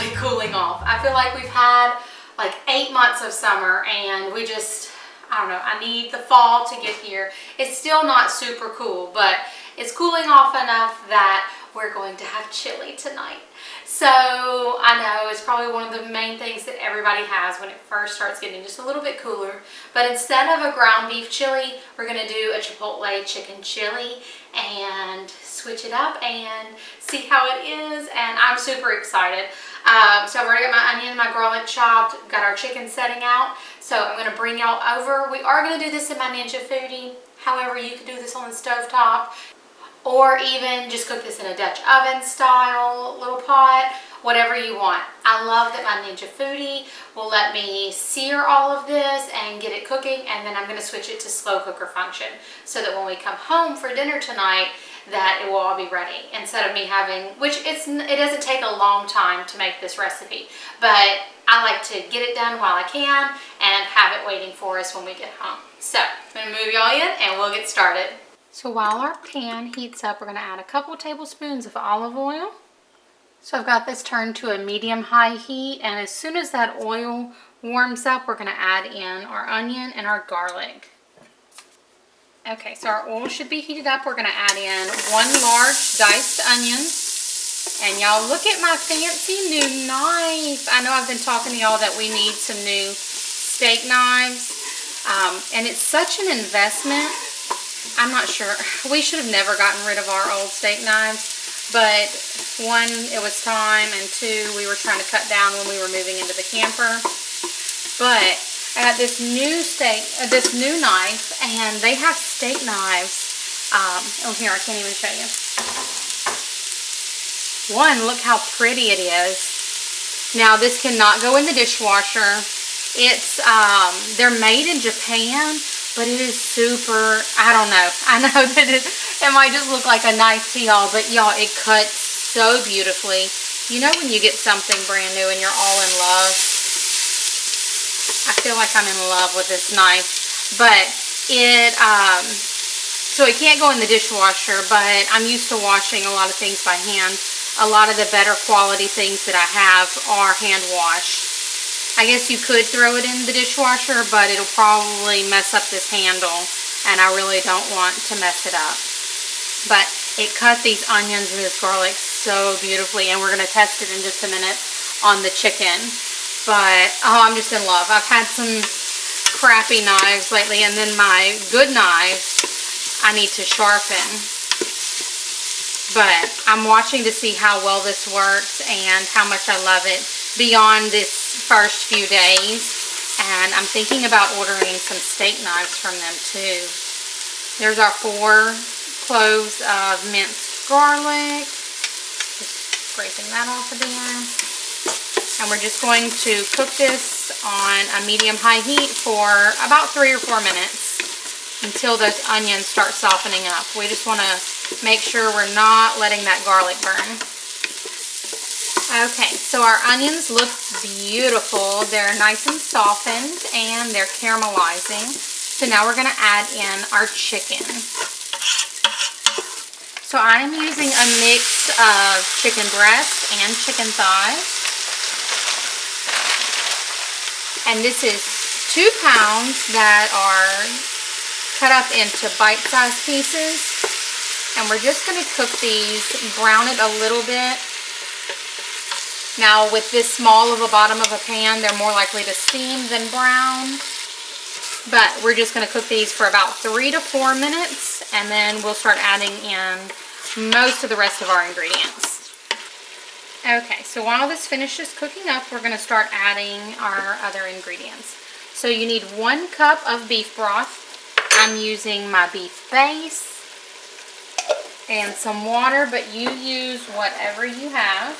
finally cooling off. I feel like we've had like 8 months of summer and we just, I don't know, I need the fall to get here. It's still not super cool, but it's cooling off enough that we're going to have chili tonight. So I know it's probably one of the main things that everybody has when it first starts getting just a little bit cooler. But instead of a ground beef chili, we're going to do a Chipotle chicken chili and switch it up and see how it is. And I'm super excited. So I've already got my onion and my garlic chopped, got our chicken setting out. So I'm going to bring y'all over. We are going to do this in my Ninja Foodie. However, you could do this on the stovetop, or even just cook this in a Dutch oven style little pot, whatever you want. I love that my Ninja Foodie will let me sear all of this and get it cooking, and then I'm going to switch it to slow cooker function so that when we come home for dinner tonight, that it will all be ready instead of me having, which it doesn't take a long time to make this recipe, but I like to get it done while I can and have it waiting for us when we get home. So I'm going to move y'all in and we'll get started. So while our pan heats up, we're going to add a couple tablespoons of olive oil. So I've got this turned to a medium-high heat, and as soon as that oil warms up, we're going to add in our onion and our garlic. Okay, so our oil should be heated up. We're going to add in 1 large diced onion. And y'all, look at my fancy new knife. I know I've been talking to y'all that we need some new steak knives. And it's such an investment. I'm not sure. We should have never gotten rid of our old steak knives, but 1, it was time, and 2, we were trying to cut down when we were moving into the camper. But I got this new knife, and they have steak knives. Oh, here, I can't even show you. 1, look how pretty it is. Now, this cannot go in the dishwasher. It's, they're made in Japan, but it is super, I don't know. I know that it might just look like a knife to y'all, but y'all, it cuts so beautifully. You know when you get something brand new and you're all in love? I feel like I'm in love with this knife. But it, so it can't go in the dishwasher, but I'm used to washing a lot of things by hand. A lot of the better quality things that I have are hand washed. I guess you could throw it in the dishwasher, but it'll probably mess up this handle, and I really don't want to mess it up. But it cut these onions and this garlic so beautifully, and we're going to test it in just a minute on the chicken. But, oh, I'm just in love. I've had some crappy knives lately, and then my good knives I need to sharpen. But I'm watching to see how well this works and how much I love it beyond this first few days. And I'm thinking about ordering some steak knives from them too. There's our 4 cloves of minced garlic. Just scraping that off of there. And we're just going to cook this on a medium-high heat for about 3 or 4 minutes until those onions start softening up. We just want to make sure we're not letting that garlic burn. Okay, so our onions look beautiful. They're nice and softened, and they're caramelizing. So now we're going to add in our chicken. So I'm using a mix of chicken breast and chicken thighs. And this is 2 pounds that are cut up into bite-sized pieces. And we're just going to cook these, brown it a little bit. Now, with this small of a bottom of a pan, they're more likely to steam than brown. But we're just going to cook these for about 3 to 4 minutes, and then we'll start adding in most of the rest of our ingredients. Okay, so while this finishes cooking up, we're going to start adding our other ingredients. So you need 1 cup of beef broth. I'm using my beef base and some water, but you use whatever you have.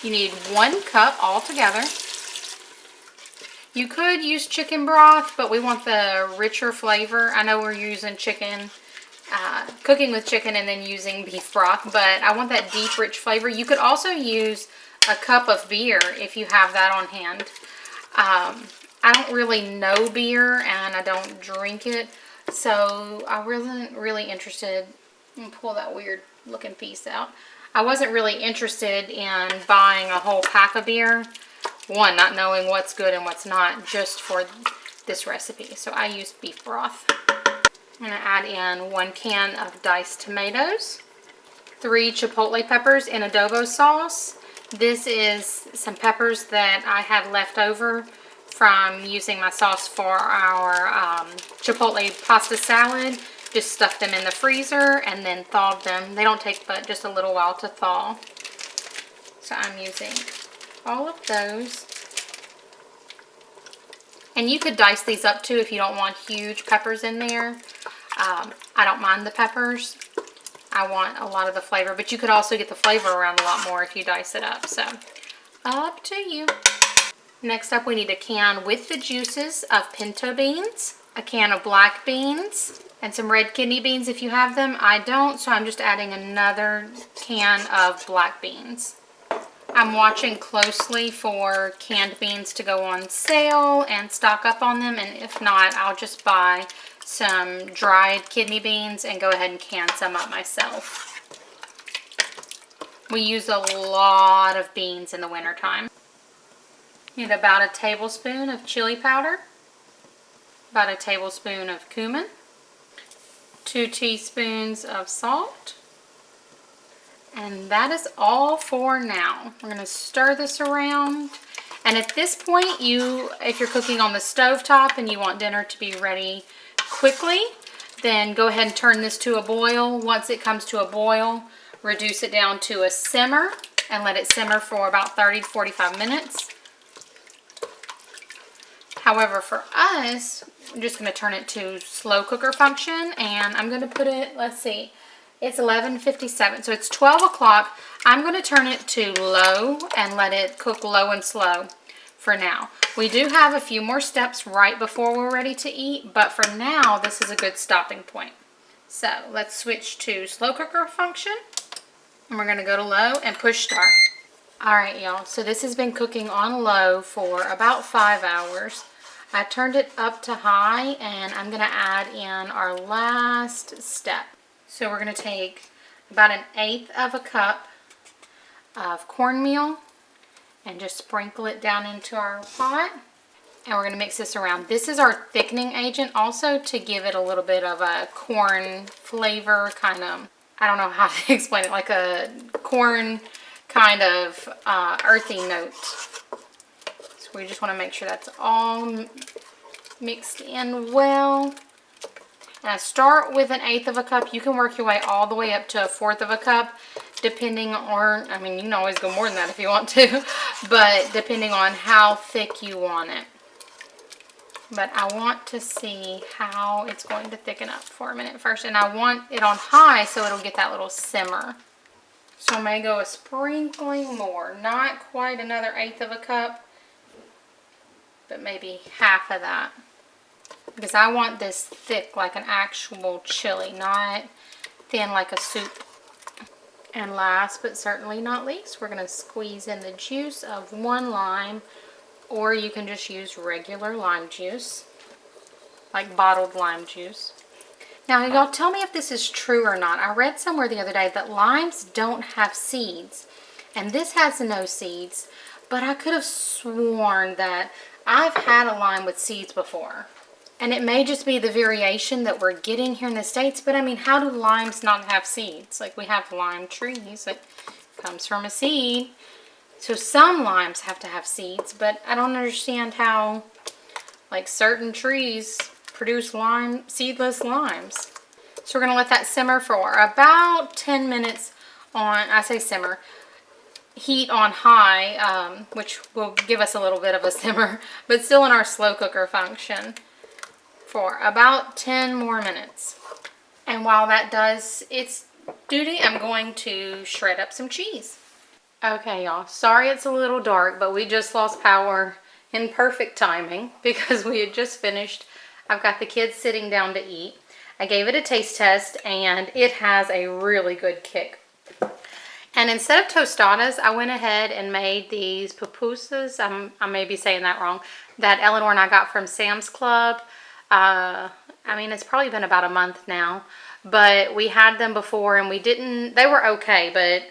You need 1 cup altogether. You could use chicken broth, but we want the richer flavor. I know we're using chicken, cooking with chicken and then using beef broth, but I want that deep, rich flavor. You could also use a cup of beer if you have that on hand. I don't really know beer and I don't drink it, so I wasn't really interested. I'm gonna pull that weird looking piece out. I wasn't really interested in buying a whole pack of beer. One, not knowing what's good and what's not, just for this recipe. So I used beef broth. I'm going to add in 1 can of diced tomatoes, 3 chipotle peppers in adobo sauce. This is some peppers that I had left over from using my sauce for our chipotle pasta salad. Just stuffed them in the freezer and then thawed them. They don't take but just a little while to thaw. So I'm using all of those. And you could dice these up too if you don't want huge peppers in there. I don't mind the peppers. I want a lot of the flavor, but you could also get the flavor around a lot more if you dice it up. So up to you. Next up, we need a can with the juices of pinto beans, a can of black beans, and some red kidney beans if you have them. I don't, so I'm just adding another can of black beans. I'm watching closely for canned beans to go on sale and stock up on them, and if not, I'll just buy some dried kidney beans and go ahead and can some up myself. We use a lot of beans in the wintertime. Need about a tablespoon of chili powder, about a tablespoon of cumin, 2 teaspoons of salt, and that is all for now. We're going to stir this around, and at this point, if you're cooking on the stove top and you want dinner to be ready quickly, then go ahead and turn this to a boil. Once it comes to a boil, reduce it down to a simmer and let it simmer for about 30 to 45 minutes. However, for us, I'm just going to turn it to slow cooker function, and I'm going to put it, let's see, it's 11:57, so it's 12 o'clock. I'm going to turn it to low and let it cook low and slow for now. We do have a few more steps right before we're ready to eat, but for now, this is a good stopping point. So let's switch to slow cooker function, and we're going to go to low and push start. All right, y'all, so this has been cooking on low for about 5 hours. I turned it up to high, and I'm going to add in our last step. So we're going to take about 1/8 of a cup of cornmeal and just sprinkle it down into our pot. And we're going to mix this around. This is our thickening agent also to give it a little bit of a corn flavor, kind of, I don't know how to explain it, like a corn kind of earthy note. So we just want to make sure that's all mixed in well. And I start with 1/8 of a cup. You can work your way all the way up to 1/4 of a cup, depending on, I mean, you can always go more than that if you want to, but depending on how thick you want it. But I want to see how it's going to thicken up for a minute first. And I want it on high so it'll get that little simmer. So I may go a sprinkling more. Not quite another 1/8 of a cup, but maybe half of that. Because I want this thick like an actual chili, not thin like a soup. And last but certainly not least, we're going to squeeze in the juice of 1 lime, or you can just use regular lime juice, like bottled lime juice. Now, y'all tell me if this is true or not. I read somewhere the other day that limes don't have seeds, and this has no seeds, but I could have sworn that I've had a lime with seeds before. And it may just be the variation that we're getting here in the States, but I mean, how do limes not have seeds? Like, we have lime trees that comes from a seed. So some limes have to have seeds, but I don't understand how, like, certain trees produce seedless limes. So we're going to let that simmer for about 10 minutes on, I say simmer, heat on high, which will give us a little bit of a simmer, but still in our slow cooker function, for about 10 more minutes. And while that does its duty, I'm going to shred up some cheese. Okay, y'all, sorry it's a little dark, but we just lost power in perfect timing because we had just finished. I've got the kids sitting down to eat. I gave it a taste test, and it has a really good kick. And instead of tostadas, I went ahead and made these pupusas. I may be saying that wrong. That Eleanor and I got from Sam's Club. I mean, it's probably been about a month now, but we had them before and they were okay, but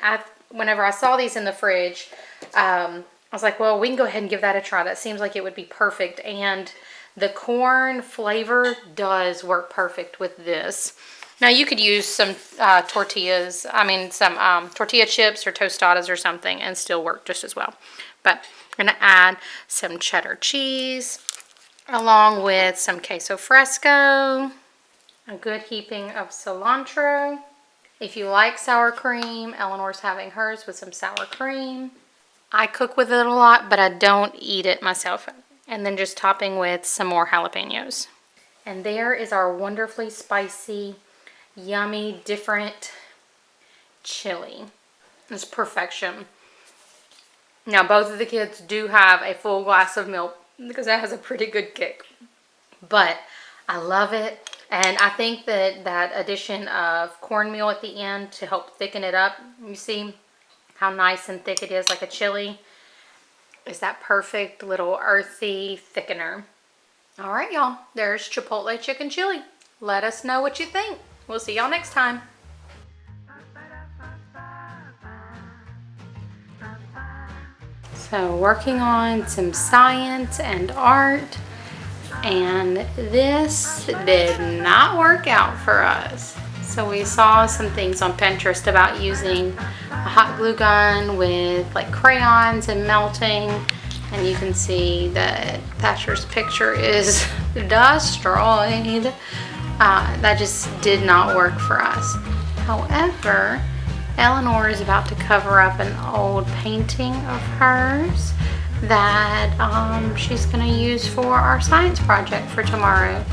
whenever I saw these in the fridge, I was like, well, we can go ahead and give that a try. That seems like it would be perfect. And the corn flavor does work perfect with this. Now you could use some tortillas, some tortilla chips or tostadas or something and still work just as well. But I'm gonna add some cheddar cheese along with some queso fresco, a good heaping of cilantro. If you like sour cream, Eleanor's having hers with some sour cream. I cook with it a lot, but I don't eat it myself. And then just topping with some more jalapenos. And there is our wonderfully spicy, yummy, different chili. It's perfection. Now, both of the kids do have a full glass of milk because that has a pretty good kick. But I love it. And I think that that addition of cornmeal at the end to help thicken it up, you see how nice and thick it is, like a chili, is that perfect little earthy thickener. All right, y'all, there's Chipotle chicken chili. Let us know what you think. We'll see y'all next time. So working on some science and art, and this did not work out for us. So we saw some things on Pinterest about using a hot glue gun with like crayons and melting, and you can see that Thatcher's picture is destroyed. That just did not work for us. However, Eleanor is about to cover up an old painting of hers that she's going to use for our science project for tomorrow.